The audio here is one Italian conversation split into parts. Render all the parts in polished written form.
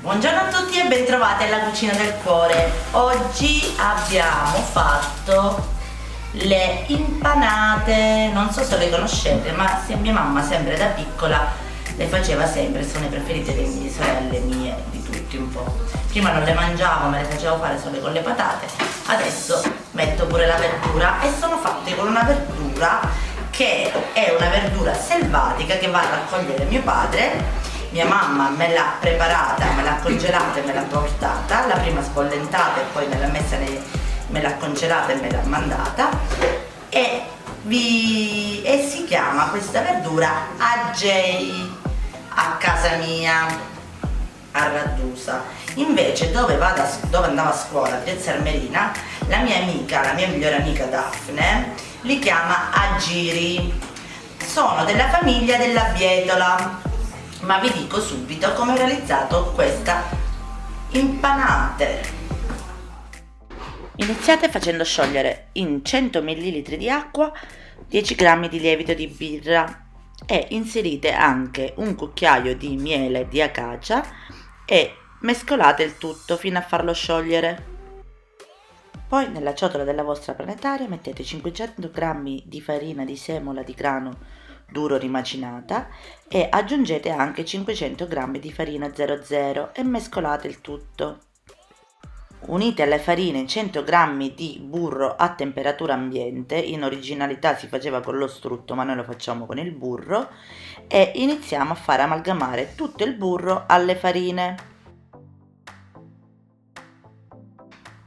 Buongiorno a tutti e bentrovati alla cucina del cuore. Oggi abbiamo fatto le impanate, non so se le conoscete, ma mia mamma sempre da piccola le faceva sempre, sono le preferite delle mie sorelle, mie, di tutti un po'. Prima non le mangiavo, me le facevo fare solo con le patate, adesso metto pure la verdura e sono fatte con una verdura che è una verdura selvatica che va a raccogliere mio padre. Mia mamma me l'ha preparata, me l'ha congelata e me l'ha portata, la prima spollentata e poi me l'ha congelata e me l'ha mandata e si chiama questa verdura Agei a casa mia a Raddusa. Invece dove andavo a scuola a Piazza Armerina, la mia migliore amica Daphne li chiama Agiri. Sono della famiglia della bietola. Ma vi dico subito come ho realizzato questa impanate. Iniziate facendo sciogliere in 100 ml di acqua 10 g di lievito di birra e inserite anche un cucchiaio di miele di acacia e mescolate il tutto fino a farlo sciogliere. Poi nella ciotola della vostra planetaria mettete 500 g di farina di semola di grano duro rimacinata e aggiungete anche 500 g di farina 00 e mescolate il tutto. Unite alle farine 100 g di burro a temperatura ambiente, in originalità si faceva con lo strutto ma noi lo facciamo con il burro, e iniziamo a fare amalgamare tutto il burro alle farine.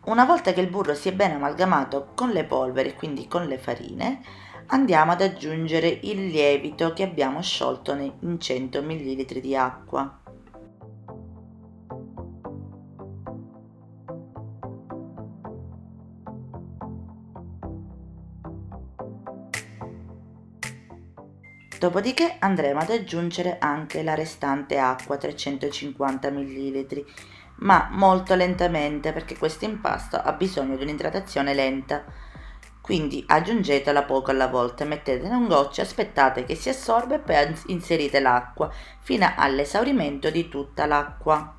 Una volta che il burro si è bene amalgamato con le polveri, quindi con le farine, andiamo ad aggiungere il lievito che abbiamo sciolto in 100 ml di acqua. Dopodiché andremo ad aggiungere anche la restante acqua, 350 ml, ma molto lentamente perché questo impasto ha bisogno di un'idratazione lenta. Quindi aggiungetela poco alla volta, mettetene un goccio, aspettate che si assorba e poi inserite l'acqua fino all'esaurimento di tutta l'acqua.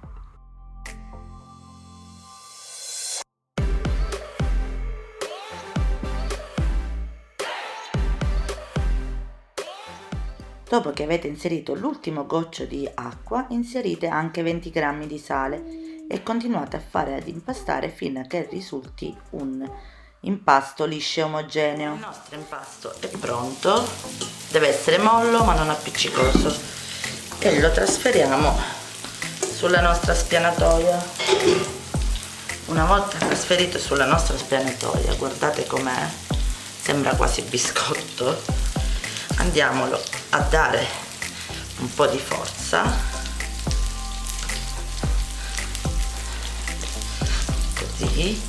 Dopo che avete inserito l'ultimo goccio di acqua, inserite anche 20 g di sale e continuate a fare ad impastare fino a che risulti un impasto liscio e omogeneo. Il nostro impasto è pronto, deve essere mollo ma non appiccicoso e lo trasferiamo sulla nostra spianatoia. Una volta trasferito sulla nostra spianatoia, guardate com'è, sembra quasi biscotto, andiamolo a dare un po' di forza, così.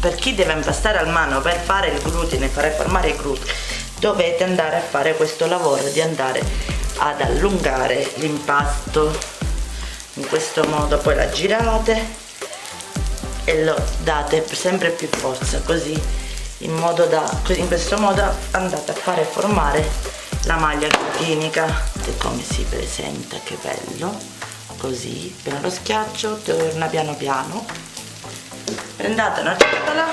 Per chi deve impastare al mano per fare il glutine, fare formare il glutine, dovete andare a fare questo lavoro di andare ad allungare l'impasto in questo modo, poi la girate e lo date sempre più forza, così in questo modo andate a fare formare la maglia glutinica. Vedete come si presenta, che bello, così appena lo schiaccio torna piano piano. Prendete una ciotola,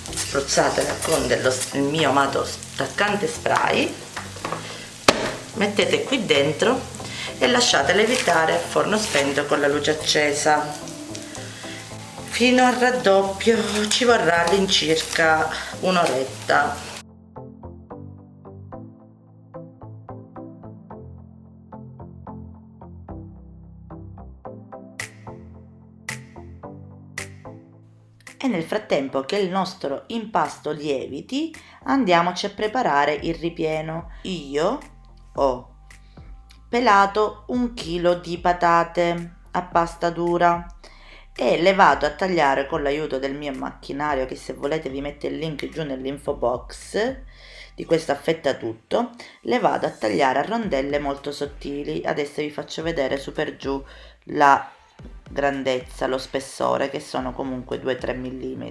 spruzzatela con il mio amato staccante spray, mettete qui dentro e lasciate lievitare a forno spento con la luce accesa fino al raddoppio. Ci vorrà all'incirca un'oretta. E nel frattempo che il nostro impasto lieviti, andiamoci a preparare il ripieno. Io ho pelato 1 chilo di patate a pasta dura e le vado a tagliare con l'aiuto del mio macchinario, che se volete vi metto il link giù nell'info box di questo affettatutto. Le vado a tagliare a rondelle molto sottili. Adesso vi faccio vedere su per giù la grandezza, lo spessore, che sono comunque 2-3 mm.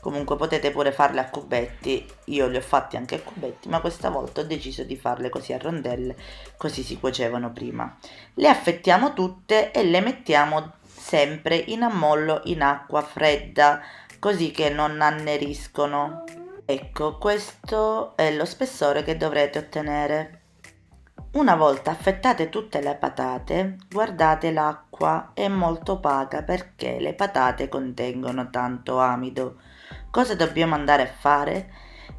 Comunque potete pure farle a cubetti, io li ho fatti anche a cubetti, ma questa volta ho deciso di farle così a rondelle, così si cuocevano prima. Le affettiamo tutte e le mettiamo sempre in ammollo in acqua fredda, così che non anneriscono. Ecco, questo è lo spessore che dovrete ottenere. Una volta affettate tutte le patate, guardate l'acqua, è molto opaca perché le patate contengono tanto amido. Cosa dobbiamo andare a fare?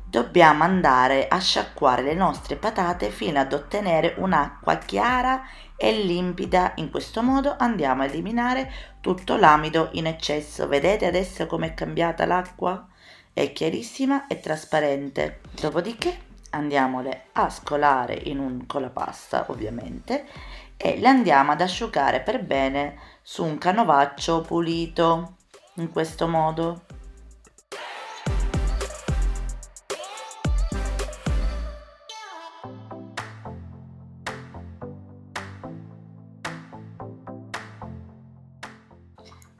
Dobbiamo andare a sciacquare le nostre patate fino ad ottenere un'acqua chiara e limpida. In questo modo andiamo a eliminare tutto l'amido in eccesso. Vedete adesso com'è cambiata l'acqua? È chiarissima e trasparente. Dopodiché andiamole a scolare in un colapasta ovviamente e le andiamo ad asciugare per bene su un canovaccio pulito in questo modo.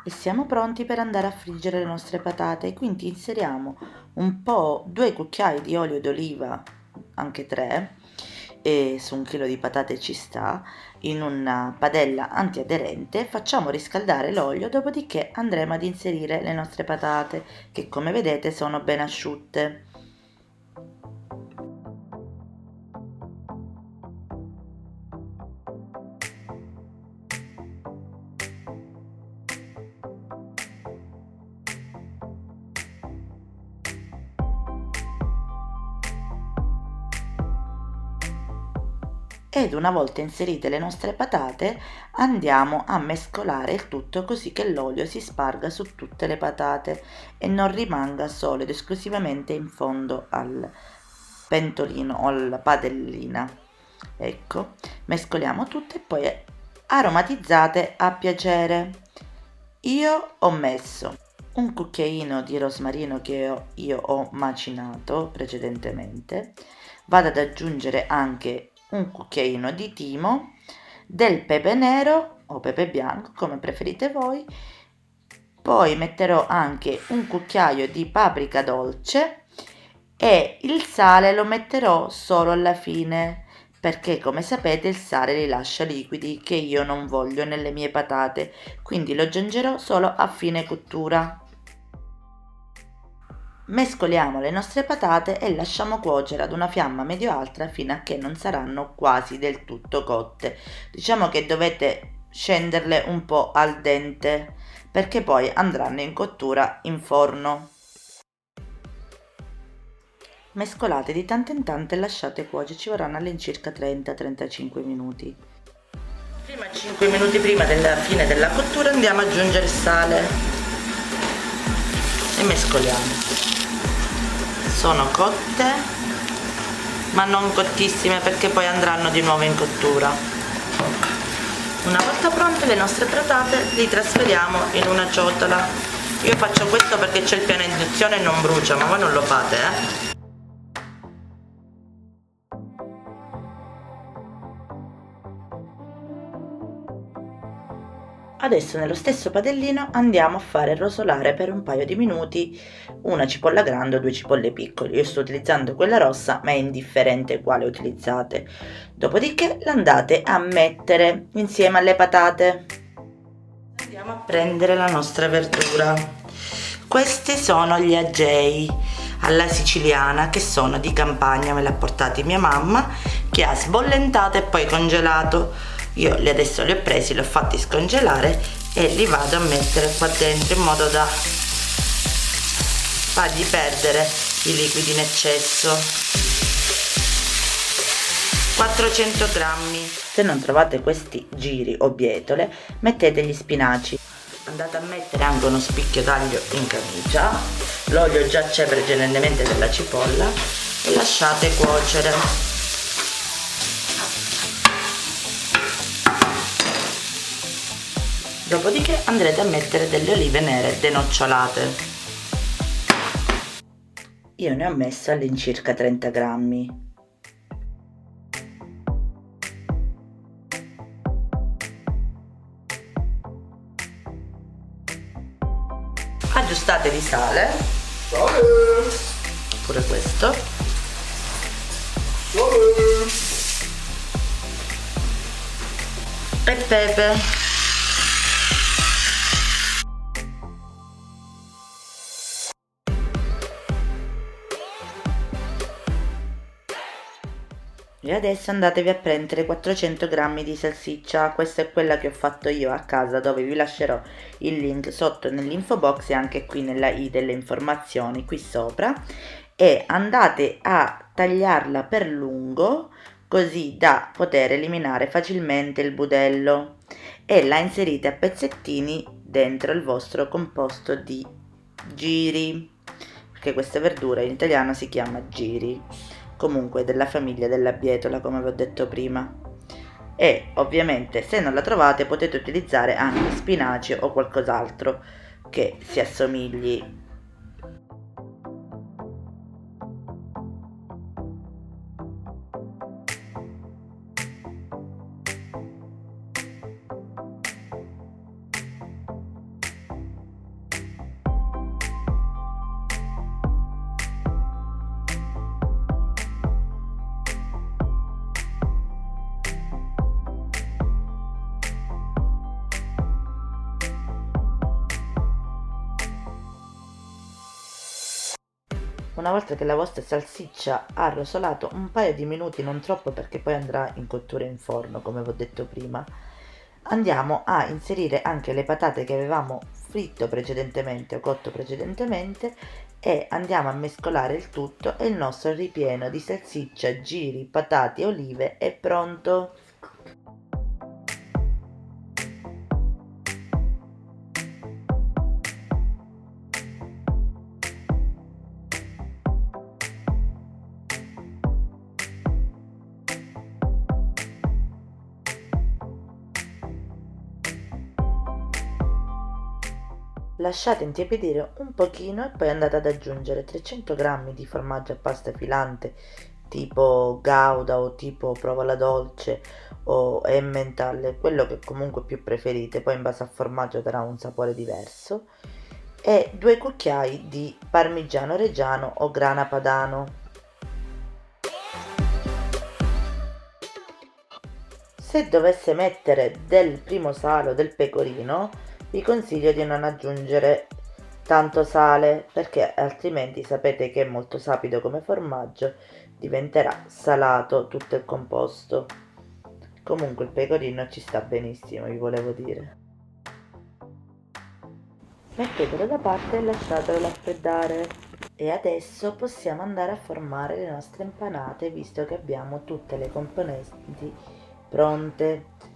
E siamo pronti per andare a friggere le nostre patate, quindi inseriamo un po', 2 cucchiai di olio d'oliva, anche 3, e su 1 chilo di patate ci sta, in una padella antiaderente, facciamo riscaldare l'olio, dopodiché andremo ad inserire le nostre patate, che come vedete sono ben asciutte. Ed una volta inserite le nostre patate andiamo a mescolare il tutto così che l'olio si sparga su tutte le patate e non rimanga solo ed esclusivamente in fondo al pentolino o alla padellina. Ecco, mescoliamo tutto e poi aromatizzate a piacere. Io ho messo un cucchiaino di rosmarino che io ho macinato precedentemente, vado ad aggiungere anche un cucchiaino di timo, del pepe nero o pepe bianco come preferite voi, poi metterò anche un cucchiaio di paprika dolce e il sale lo metterò solo alla fine perché come sapete il sale rilascia liquidi che io non voglio nelle mie patate, quindi lo aggiungerò solo a fine cottura. Mescoliamo le nostre patate e lasciamo cuocere ad una fiamma medio-alta fino a che non saranno quasi del tutto cotte. Diciamo che dovete scenderle un po' al dente perché poi andranno in cottura in forno. Mescolate di tanto in tanto e lasciate cuocere, ci vorranno all'incirca 30-35 minuti. 5 minuti prima della fine della cottura andiamo ad aggiungere il sale e mescoliamo. Sono cotte ma non cottissime perché poi andranno di nuovo in cottura. Una volta pronte le nostre patate li trasferiamo in una ciotola. Io faccio questo perché c'è il piano induzione e non brucia, ma voi non lo fate, Adesso nello stesso padellino andiamo a fare rosolare per un paio di minuti una cipolla grande o 2 cipolle piccole. Io sto utilizzando quella rossa ma è indifferente quale utilizzate. Dopodiché l'andate a mettere insieme alle patate. Andiamo a prendere la nostra verdura. Questi sono gli agei alla siciliana che sono di campagna, me li ha portati mia mamma che ha sbollentato e poi congelato. Io adesso li ho presi, li ho fatti scongelare e li vado a mettere qua dentro in modo da fargli perdere i liquidi in eccesso. 400 grammi. Se non trovate questi giri o bietole, mettete gli spinaci. Andate a mettere anche uno spicchio d'aglio in camicia, l'olio già c'è precedentemente della cipolla e lasciate cuocere. Dopodiché andrete a mettere delle olive nere denocciolate. Io ne ho messo all'incirca 30 grammi. Aggiustate di sale Pure questo. E pepe. E adesso andatevi a prendere 400 grammi di salsiccia, questa è quella che ho fatto io a casa, dove vi lascerò il link sotto nell'info box e anche qui nella i delle informazioni qui sopra, e andate a tagliarla per lungo così da poter eliminare facilmente il budello, e la inserite a pezzettini dentro il vostro composto di giri, perché questa verdura in italiano si chiama giri, comunque della famiglia della bietola, come vi ho detto prima. E ovviamente se non la trovate potete utilizzare anche spinaci o qualcos'altro che si assomigli. Una volta che la vostra salsiccia ha rosolato un paio di minuti, non troppo perché poi andrà in cottura in forno, come vi ho detto prima, andiamo a inserire anche le patate che avevamo fritto precedentemente o cotto precedentemente, e andiamo a mescolare il tutto, e il nostro ripieno di salsiccia, giri, patate e olive è pronto. Lasciate intiepidire un pochino e poi andate ad aggiungere 300 g di formaggio a pasta filante tipo Gouda o tipo Provola Dolce o Emmental, quello che comunque più preferite, poi in base al formaggio darà un sapore diverso, e 2 cucchiai di parmigiano reggiano o grana padano. Se dovesse mettere del primo sale o del pecorino, vi consiglio di non aggiungere tanto sale, perché altrimenti sapete che è molto sapido come formaggio, diventerà salato tutto il composto. Comunque il pecorino ci sta benissimo, vi volevo dire. Mettetelo da parte e lasciatelo raffreddare. E adesso possiamo andare a formare le nostre impanate, visto che abbiamo tutte le componenti pronte.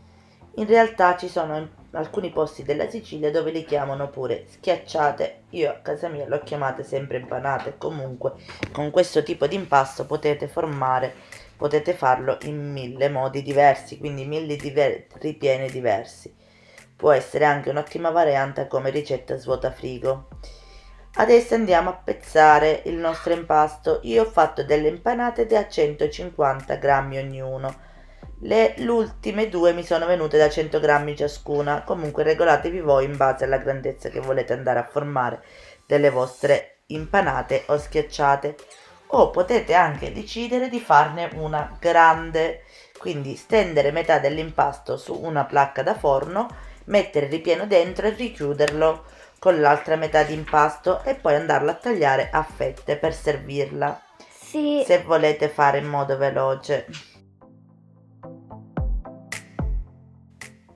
In realtà ci sono alcuni posti della Sicilia dove le chiamano pure schiacciate, io a casa mia l'ho chiamate sempre impanate. Comunque con questo tipo di impasto potete farlo in 1000 modi diversi, quindi 1000 ripieni diversi. Può essere anche un'ottima variante come ricetta svuota frigo. Adesso andiamo a pezzare il nostro impasto. Io ho fatto delle impanate da 150 grammi ognuno. Le ultime due mi sono venute da 100 grammi ciascuna. Comunque regolatevi voi in base alla grandezza che volete andare a formare delle vostre impanate o schiacciate. O potete anche decidere di farne una grande, quindi stendere metà dell'impasto su una placca da forno, mettere il ripieno dentro e richiuderlo con l'altra metà di impasto, e poi andarla a tagliare a fette per servirla. Sì. Se volete fare in modo veloce.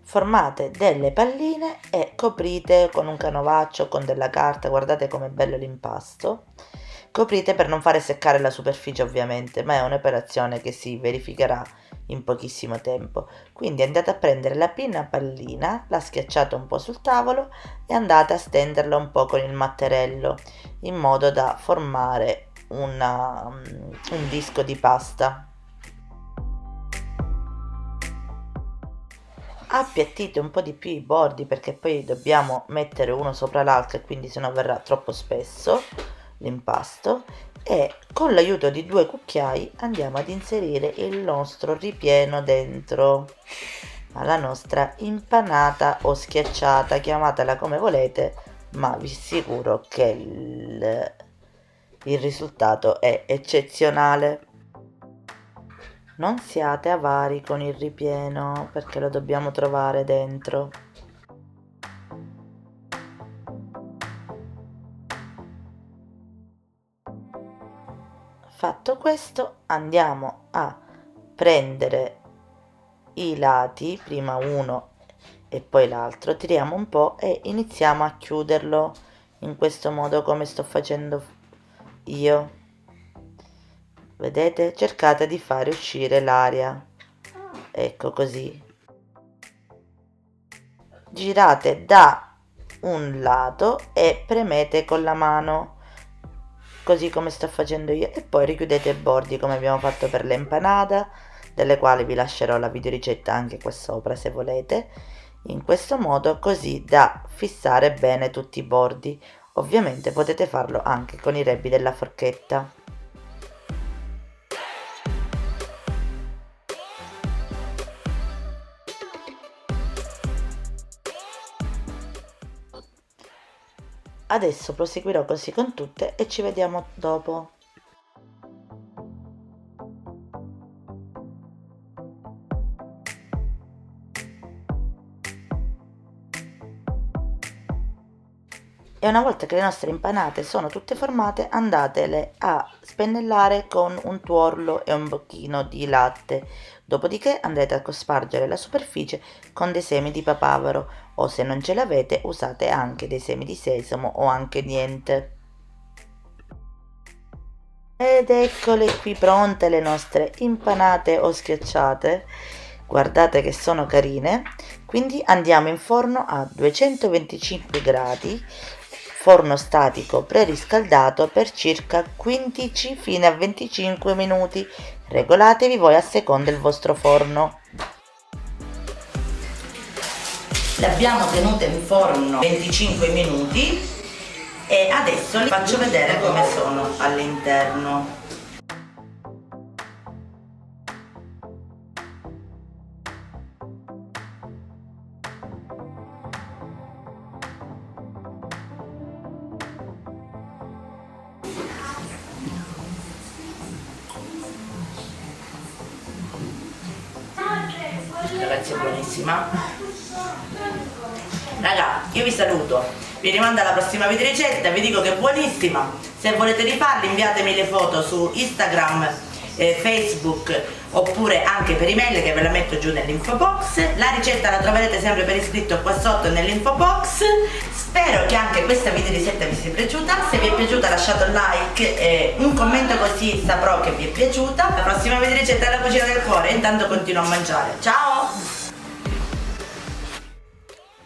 Formate delle palline e coprite con un canovaccio o con della carta, guardate com'è bello l'impasto. Coprite per non fare seccare la superficie ovviamente, ma è un'operazione che si verificherà in pochissimo tempo. Quindi andate a prendere la prima pallina, la schiacciate un po' sul tavolo e andate a stenderla un po' con il matterello, in modo da formare un disco di pasta. Appiattite un po' di più i bordi, perché poi dobbiamo mettere uno sopra l'altro e quindi sennò verrà troppo spesso l'impasto, e con l'aiuto di 2 cucchiai andiamo ad inserire il nostro ripieno dentro alla nostra impanata o schiacciata, chiamatela come volete, ma vi assicuro che Il risultato è eccezionale. Non siate avari con il ripieno perché lo dobbiamo trovare dentro. Fatto questo, andiamo a prendere i lati, prima uno e poi l'altro, tiriamo un po' e iniziamo a chiuderlo in questo modo come sto facendo io. Vedete? Cercate di fare uscire l'aria. Ecco così. Girate da un lato e premete con la mano, così come sto facendo io, e poi richiudete i bordi come abbiamo fatto per l'empanata, delle quali vi lascerò la videoricetta anche qua sopra se volete, in questo modo, così da fissare bene tutti i bordi. Ovviamente potete farlo anche con i rebbi della forchetta. Adesso proseguirò così con tutte e ci vediamo dopo. E una volta che le nostre impanate sono tutte formate, andatele a spennellare con un tuorlo e un pochino di latte. Dopodiché andrete a cospargere la superficie con dei semi di papavero, o se non ce l'avete usate anche dei semi di sesamo o anche niente. Ed eccole qui pronte le nostre impanate o schiacciate. Guardate che sono carine. Quindi andiamo in forno a 225 gradi, forno statico preriscaldato per circa 15 fino a 25 minuti. Regolatevi voi a seconda del vostro forno. Le abbiamo tenute in forno 25 minuti e adesso vi faccio vedere come sono all'interno. Ragazzi, è buonissima. Raga, io vi saluto, vi rimando alla prossima videoricetta, vi dico che è buonissima. Se volete rifarli inviatemi le foto su Instagram, Facebook oppure anche per email, che ve la metto giù nell'info box. La ricetta la troverete sempre per iscritto qua sotto nell'info box. Spero che anche questa videoricetta vi sia piaciuta. Se vi è piaciuta lasciate un like e un commento, così saprò che vi è piaciuta. La prossima videoricetta è la cucina del cuore, intanto continuo a mangiare. Ciao!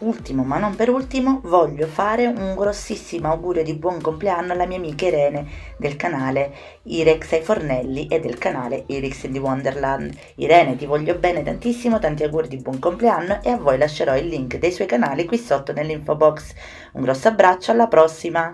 Ultimo ma non per ultimo, voglio fare un grossissimo augurio di buon compleanno alla mia amica Irene del canale Irex ai Fornelli e del canale Irex in the Wonderland. Irene, ti voglio bene tantissimo, tanti auguri di buon compleanno, e a voi lascerò il link dei suoi canali qui sotto nell'info box. Un grosso abbraccio, alla prossima!